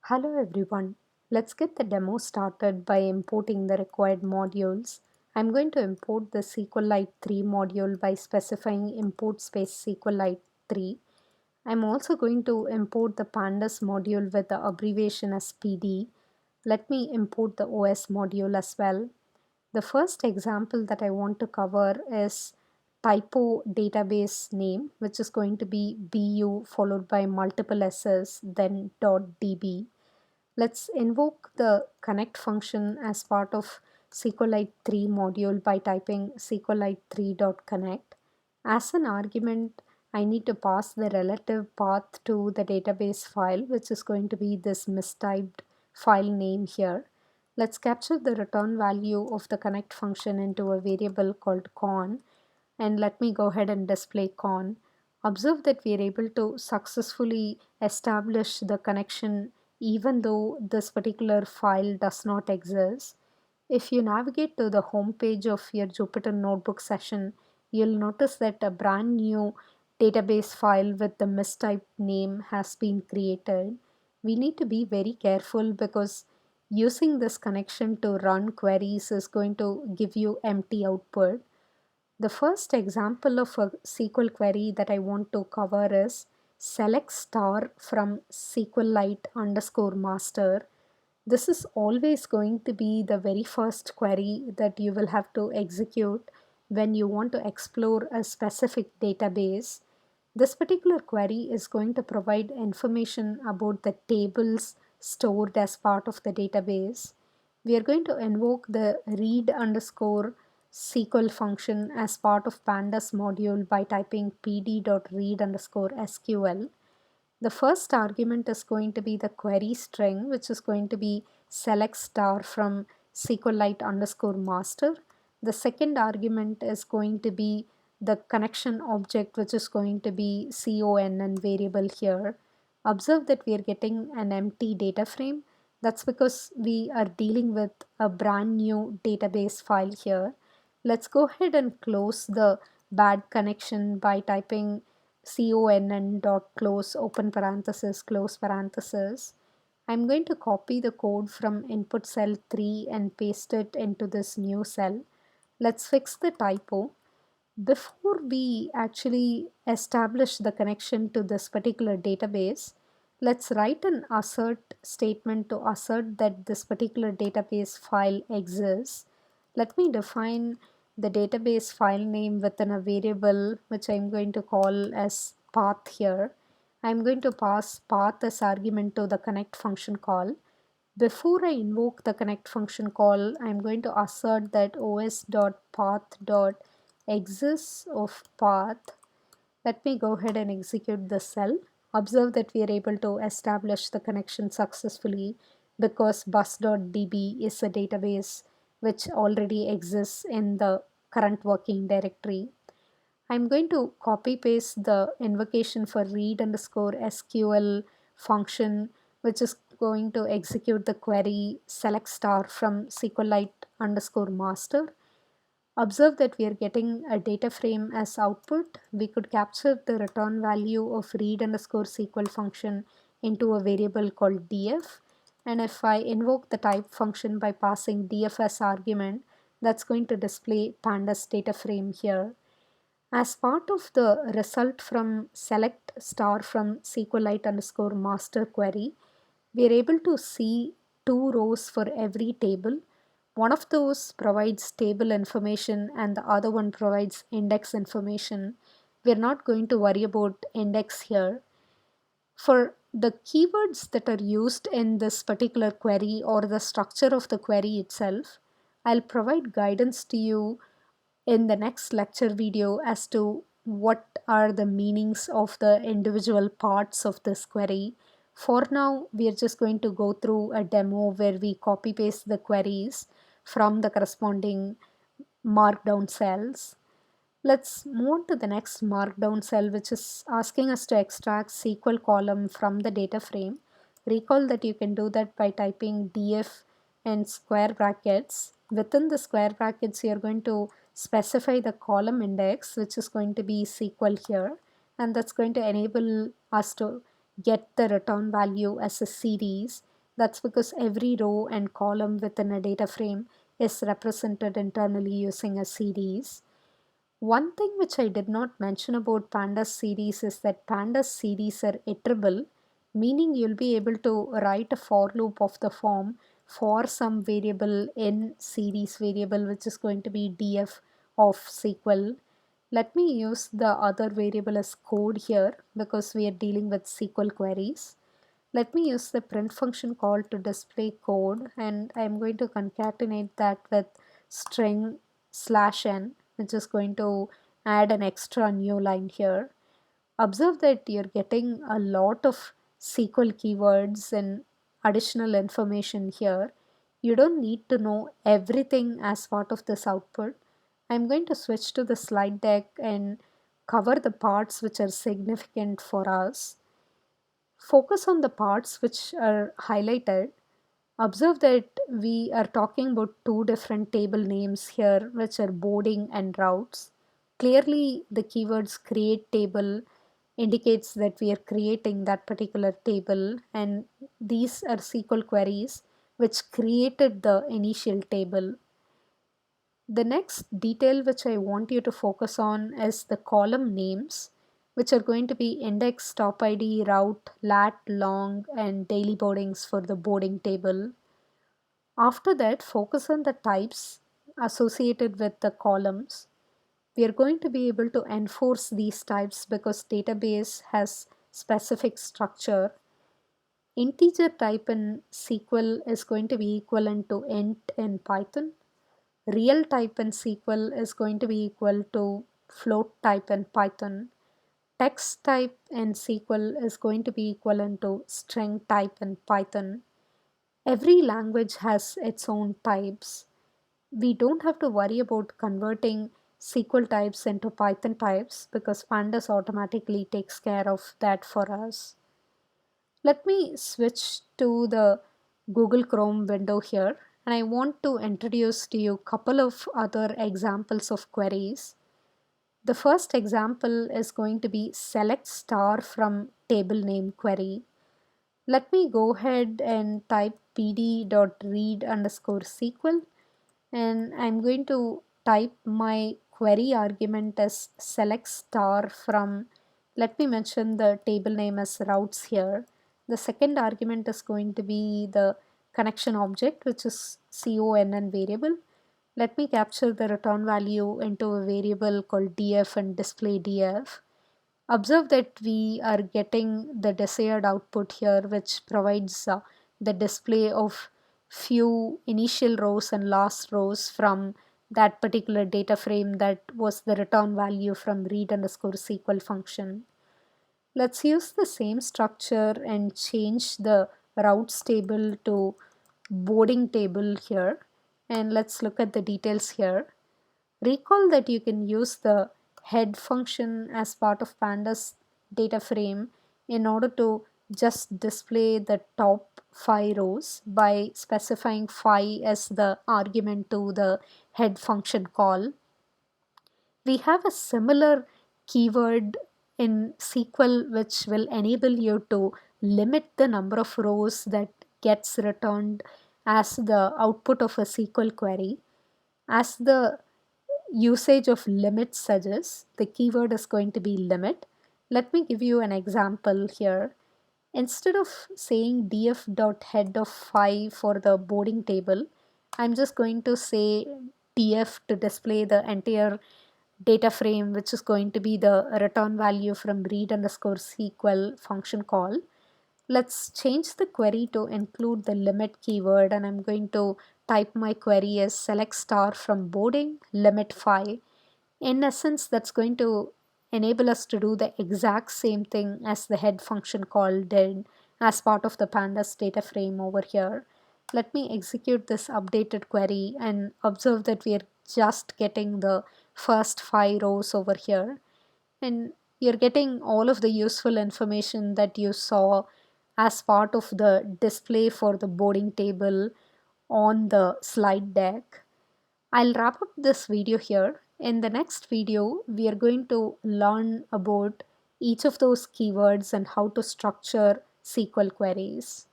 Hello everyone. Let's get the demo started by importing the required modules. I'm going to import the SQLite 3 module by specifying import space SQLite 3. I'm also going to import the pandas module with the abbreviation as PD. Let me import the OS module as well. The first example that I want to cover is typo database name, which is going to be BU followed by multiple S's, then .db. Let's invoke the connect function as part of SQLite 3 module by typing SQLite3.connect. As an argument, I need to pass the relative path to the database file, which is going to be this mistyped file name here. Let's capture the return value of the connect function into a variable called con, and let me go ahead and display con. Observe that we are able to successfully establish the connection even though this particular file does not exist. If you navigate to the home page of your Jupyter Notebook session, you'll notice that a brand new database file with the mistyped name has been created. We need to be very careful because using this connection to run queries is going to give you empty output. The first example of a SQL query that I want to cover is select star from SQLite underscore master. This is always going to be the very first query that you will have to execute when you want to explore a specific database. This particular query is going to provide information about the tables stored as part of the database. We are going to invoke the read underscore SQL function as part of pandas module by typing pd.read underscore SQL. The first argument is going to be the query string, which is going to be select star from SQLite underscore master. The second argument is going to be the connection object, which is going to be conn variable here. Observe that we are getting an empty data frame. That's because we are dealing with a brand new database file here. Let's go ahead and close the bad connection by typing conn dot close open parenthesis close parenthesis. I'm going to copy the code from input cell 3 and paste it into this new cell. Let's fix the typo. Before we actually establish the connection to this particular database, let's write an assert statement to assert that this particular database file exists. Let me define the database file name within a variable which I'm going to call as path here. I'm going to pass path as argument to the connect function call. Before I invoke the connect function call, I'm going to assert that os.path.exists of path. Let me go ahead and execute the cell. Observe that we are able to establish the connection successfully because bus.db is a database which already exists in the current working directory. I'm going to copy paste the invocation for read underscore SQL function, which is going to execute the query select star from SQLite underscore master. Observe that we are getting a data frame as output. We could capture the return value of read underscore SQL function into a variable called df. And if I invoke the type function by passing df as argument, that's going to display pandas data frame here. As part of the result from select star from SQLite underscore master query, we are able to see two rows for every table. One of those provides table information and the other one provides index information. We are not going to worry about index here. For the keywords that are used in this particular query or the structure of the query itself, I'll provide guidance to you in the next lecture video as to what are the meanings of the individual parts of this query. For now, we are just going to go through a demo where we copy paste the queries from the corresponding markdown cells. Let's move on to the next markdown cell, which is asking us to extract SQL column from the data frame. Recall that you can do that by typing df and square brackets. Within the square brackets, you're going to specify the column index, which is going to be SQL here, and that's going to enable us to get the return value as a series. That's because every row and column within a data frame is represented internally using a series. One thing which I did not mention about pandas series is that pandas series are iterable, meaning you'll be able to write a for loop of the form for some variable in series variable, which is going to be df of SQL. Let me use the other variable as code here because we are dealing with SQL queries. Let me use the print function call to display code, and I'm going to concatenate that with string /n, which is going to add an extra new line here. Observe that you're getting a lot of SQL keywords and additional information here. You don't need to know everything as part of this output. I'm going to switch to the slide deck and cover the parts which are significant for us. Focus on the parts which are highlighted. Observe that we are talking about two different table names here, which are boarding and routes. Clearly, the keywords create table indicates that we are creating that particular table, and these are SQL queries which created the initial table. The next detail which I want you to focus on is the column names, which are going to be index, top ID, route, lat, long, and daily boardings for the boarding table. After that, focus on the types associated with the columns. We are going to be able to enforce these types because database has specific structure. Integer type in SQL is going to be equivalent to int in Python. Real type in SQL is going to be equal to float type in Python. Text type in SQL is going to be equivalent to string type in Python. Every language has its own types. We don't have to worry about converting SQL types into Python types because Pandas automatically takes care of that for us. Let me switch to the Google Chrome window here, and I want to introduce to you a couple of other examples of queries. The first example is going to be select star from table name query. Let me go ahead and type pd.read underscore SQL, and I'm going to type my query argument as select star from, let me mention the table name as routes here. The second argument is going to be the connection object, which is conn variable. Let me capture the return value into a variable called df and display df. Observe that we are getting the desired output here, which provides the display of few initial rows and last rows from that particular data frame that was the return value from read underscore SQL function. Let's use the same structure and change the routes table to boarding table here, and let's look at the details here. Recall that you can use the head function as part of pandas data frame in order to just display the top 5 rows by specifying 5 as the argument to the head function call. We have a similar keyword in SQL which will enable you to limit the number of rows that gets returned as the output of a SQL query. As the usage of limit suggests, the keyword is going to be limit. Let me give you an example here. Instead of saying df.head of 5 for the boarding table, I'm just going to say df to display the entire data frame, which is going to be the return value from read underscore SQL function call. Let's change the query to include the limit keyword, and I'm going to type my query as select star from boarding limit 5. In essence, that's going to enable us to do the exact same thing as the head function call did as part of the pandas data frame over here. Let me execute this updated query and observe that we are just getting the first 5 rows over here, and you're getting all of the useful information that you saw as part of the display for the boarding table on the slide deck. I'll wrap up this video here. In the next video, we are going to learn about each of those keywords and how to structure SQL queries.